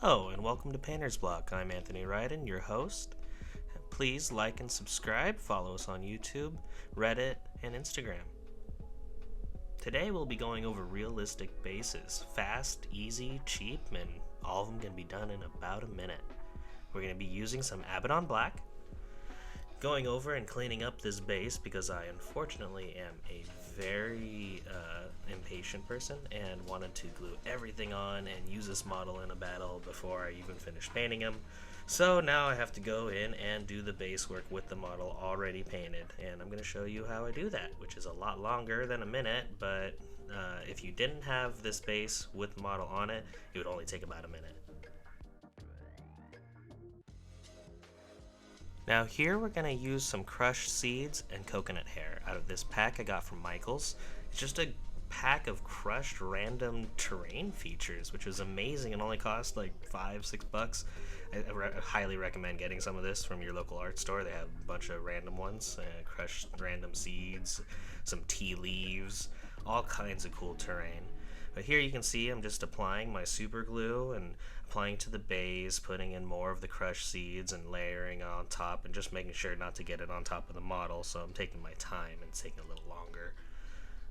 Hello and welcome to PaintersBlock. I'm Anthony Ryden, your host. Please like and subscribe, follow us on YouTube, Reddit, and Instagram. Today we'll be going over realistic bases. Fast, easy, cheap, and all of them can be done in about a minute. We're going to be using some Abaddon black, going over and cleaning up this base because I unfortunately am a very impatient person and wanted to glue everything on and use this model in a battle before I even finished painting him. So now I have to go in and do the base work with the model already painted, and I'm going to show you how I do that, which is a lot longer than a minute, but if you didn't have this base with the model on it, it would only take about a minute. Now here we're going to use some crushed seeds and coconut hair out of this pack I got from Michaels. It's just a pack of crushed random terrain features, which was amazing and only cost like $5-6. I highly recommend getting some of this from your local art store. They have a bunch of random ones, crushed random seeds, some tea leaves, all kinds of cool terrain. But here you can see I'm just applying my super glue and applying to the base, putting in more of the crushed seeds and layering on top and just making sure not to get it on top of the model, so I'm taking my time and it's taking a little longer.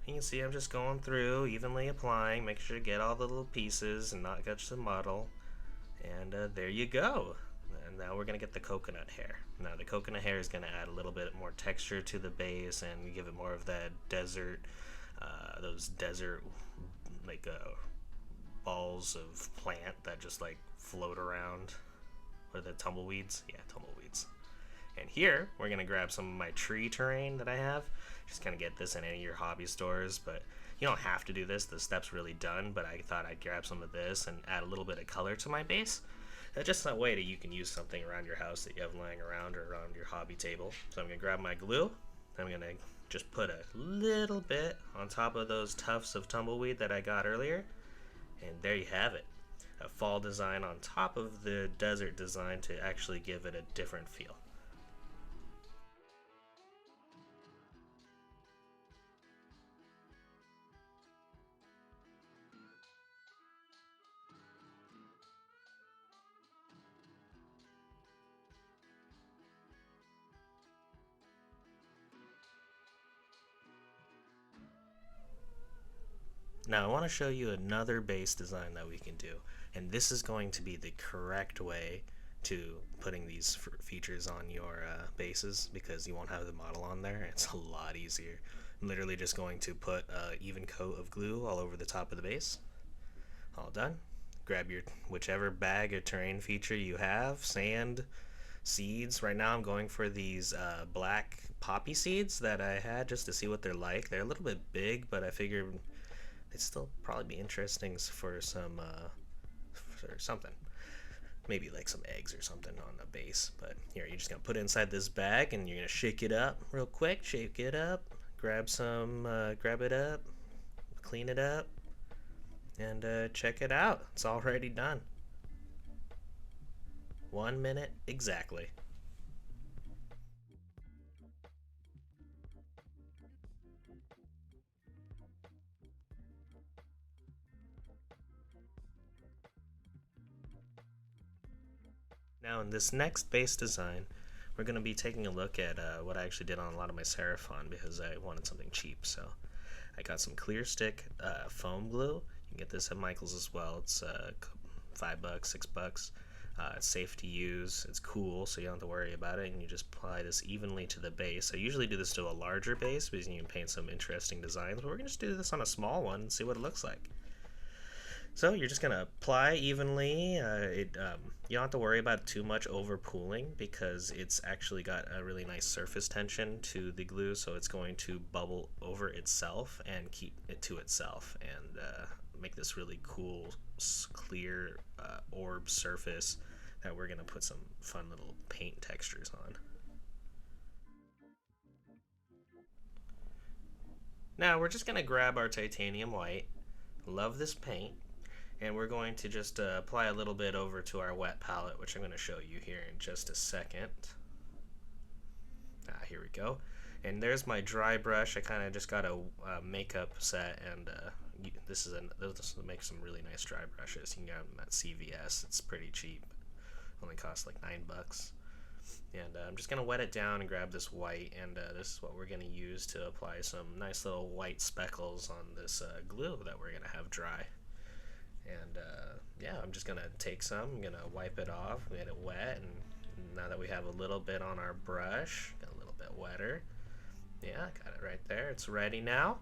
You can see I'm just going through, evenly applying, making sure to get all the little pieces and not touch the model. And there you go. And now we're going to get the coconut hair. Now the coconut hair is going to add a little bit more texture to the base and give it more of that desert, those desert like balls of plant that just like float around. What are the tumbleweeds? Yeah, tumbleweeds. And here we're gonna grab some of my tree terrain that I have. Just kind of get this in any of your hobby stores, but you don't have to do this. The step's really done, but I thought I'd grab some of this and add a little bit of color to my base. Just that way that you can use something around your house that you have laying around or around your hobby table. So I'm gonna grab my glue. I'm gonna just put a little bit on top of those tufts of tumbleweed that I got earlier, and there you have it, a fall design on top of the desert design to actually give it a different feel. Now I want to show you another base design that we can do, and this is going to be the correct way to putting these features on your bases because you won't have the model on there. It's a lot easier. I'm literally just going to put an even coat of glue all over the top of the base. All done. Grab your whichever bag or terrain feature you have, sand, seeds. Right now I'm going for these black poppy seeds that I had just to see what they're like. They're a little bit big, but I figured it'd still probably be interesting for some for something, maybe like some eggs or something on the base. But here, you're just gonna put it inside this bag and you're gonna shake it up real quick. Shake it up, grab it up, clean it up, and check it out. It's already done. 1 minute exactly. Now in this next base design, we're going to be taking a look at what I actually did on a lot of my Seraphon because I wanted something cheap. So I got some Clearstik foam glue. You can get this at Michael's as well. It's $5, $6. It's safe to use. It's cool, so you don't have to worry about it. And you just apply this evenly to the base. I usually do this to a larger base because you can paint some interesting designs. But we're going to just do this on a small one and see what it looks like. So you're just going to apply evenly. You don't have to worry about too much over pooling because it's actually got a really nice surface tension to the glue, so it's going to bubble over itself and keep it to itself and make this really cool, clear orb surface that we're going to put some fun little paint textures on. Now we're just going to grab our titanium white. Love this paint. And we're going to just apply a little bit over to our wet palette, which I'm going to show you here in just a second. Here we go. And there's my dry brush. I kind of just got a makeup set and this will make some really nice dry brushes. You can get them at CVS. It's pretty cheap. Only costs like $9. And I'm just gonna wet it down and grab this white, and this is what we're gonna use to apply some nice little white speckles on this glue that we're gonna have dry. And yeah, I'm just gonna take some, I'm gonna wipe it off, get it wet, and now that we have a little bit on our brush, got a little bit wetter. Yeah, got it right there. It's ready now.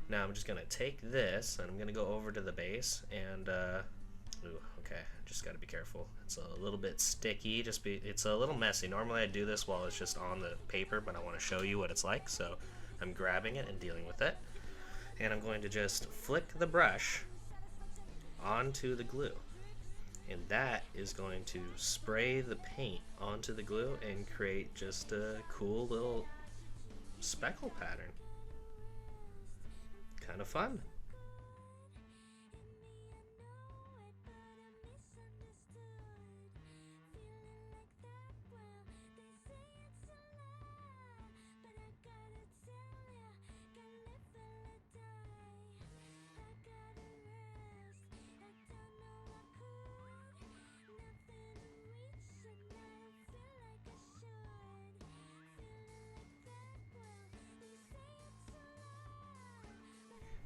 Now I'm just gonna take this and I'm gonna go over to the base and ooh, okay, just gotta be careful. It's a little bit sticky, it's a little messy. Normally I do this while it's just on the paper, but I want to show you what it's like, so I'm grabbing it and dealing with it. And I'm going to just flick the brush onto the glue. And that is going to spray the paint onto the glue and create just a cool little speckle pattern. Kind of fun.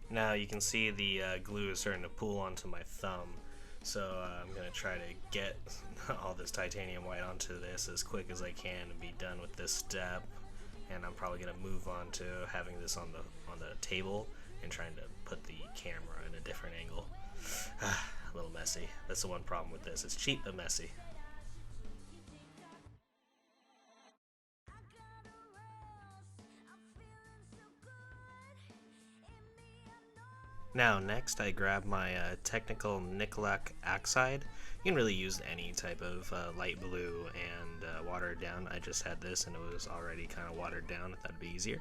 Now you can see the glue is starting to pool onto my thumb, so I'm going to try to get all this titanium white onto this as quick as I can and be done with this step. And I'm probably going to move on to having this on the table and trying to put the camera in a different angle. A little messy. That's the one problem with this. It's cheap but messy. Now next I grab my technical Nihilakh Oxide. You can really use any type of light blue and water it down. I just had this and it was already kind of watered down. I thought it'd be easier.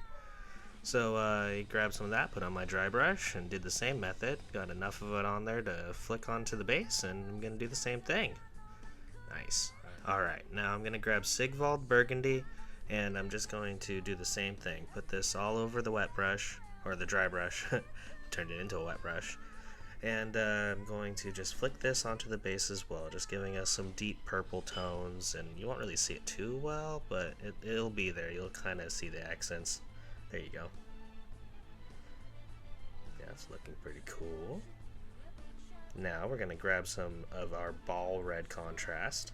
So I grabbed some of that, put on my dry brush, and did the same method. Got enough of it on there to flick onto the base, and I'm going to do the same thing. Nice. Alright, now I'm going to grab Sigvald Burgundy, and I'm just going to do the same thing. Put this all over the wet brush, or the dry brush. Turned it into a wet brush. And I'm going to just flick this onto the base as well, just giving us some deep purple tones, and you won't really see it too well, but it'll be there. You'll kind of see the accents. There you go. Yeah, it's looking pretty cool. Now we're going to grab some of our Baal Red contrast.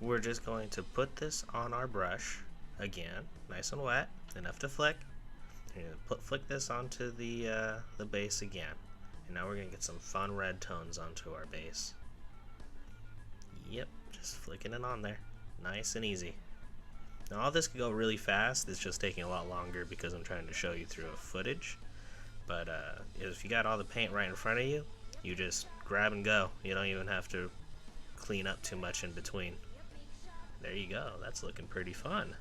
We're just going to put this on our brush, again, nice and wet, enough to flick. Flick this onto the base again. And now we're going to get some fun red tones onto our base. Yep, just flicking it on there. Nice and easy. Now all this could go really fast. It's just taking a lot longer because I'm trying to show you through a footage. But if you got all the paint right in front of you, you just grab and go. You don't even have to clean up too much in between. There you go. That's looking pretty fun.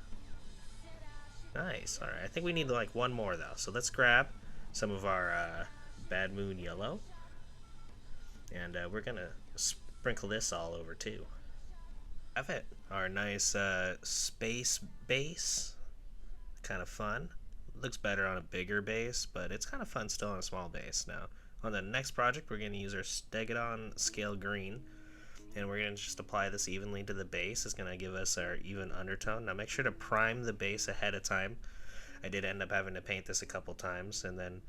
Nice. Alright, I think we need like one more though. So let's grab some of our Bad Moon Yellow. And we're going to sprinkle this all over too. Have it. Our nice space base. Kind of fun. Looks better on a bigger base, but it's kind of fun still on a small base. Now, on the next project, we're going to use our Stegadon Scale Green. And we're going to just apply this evenly to the base. It's going to give us our even undertone. Now make sure to prime the base ahead of time. I did end up having to paint this a couple times, and then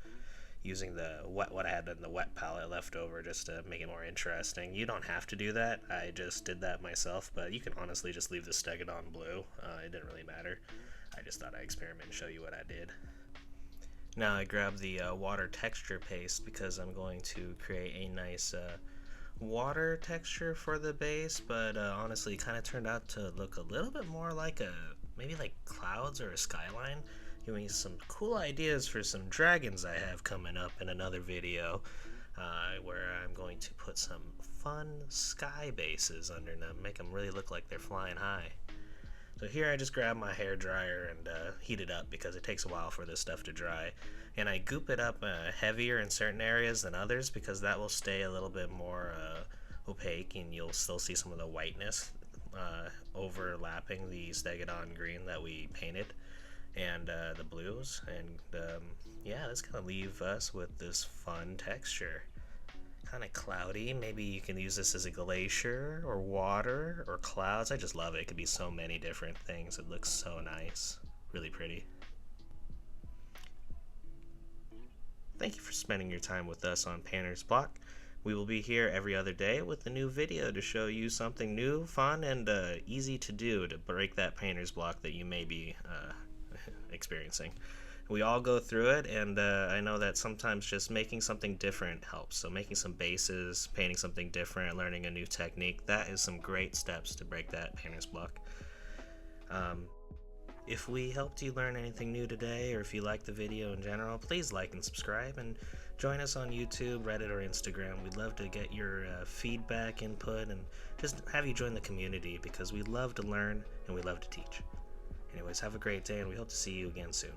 using what I had in the wet palette left over just to make it more interesting. You don't have to do that. I just did that myself, but you can honestly just leave the Stegadon blue. It didn't really matter. I just thought I'd experiment and show you what I did. Now I grabbed the water texture paste because I'm going to create a nice water texture for the base, but honestly it kind of turned out to look a little bit more like maybe like clouds or a skyline. Giving me some cool ideas for some dragons I have coming up in another video, where I'm going to put some fun sky bases under them, make them really look like they're flying high. So here I just grab my hair dryer and heat it up because it takes a while for this stuff to dry. And I goop it up heavier in certain areas than others because that will stay a little bit more opaque and you'll still see some of the whiteness overlapping the Stegadon green that we painted and the blues. And yeah, that's gonna leave us with this fun texture. Kind of cloudy. Maybe you can use this as a glacier or water or clouds. I just love it. It could be so many different things. It looks so nice. Really pretty. Thank you for spending your time with us on PaintersBlock. We will be here every other day with a new video to show you something new, fun, and easy to do to break that painter's block that you may be experiencing. We all go through it, and I know that sometimes just making something different helps. So making some bases, painting something different, learning a new technique, that is some great steps to break that painter's block. If we helped you learn anything new today, or if you liked the video in general, please like and subscribe, and join us on YouTube, Reddit, or Instagram. We'd love to get your feedback, input, and just have you join the community, because we love to learn and we love to teach. Anyways, have a great day, and we hope to see you again soon.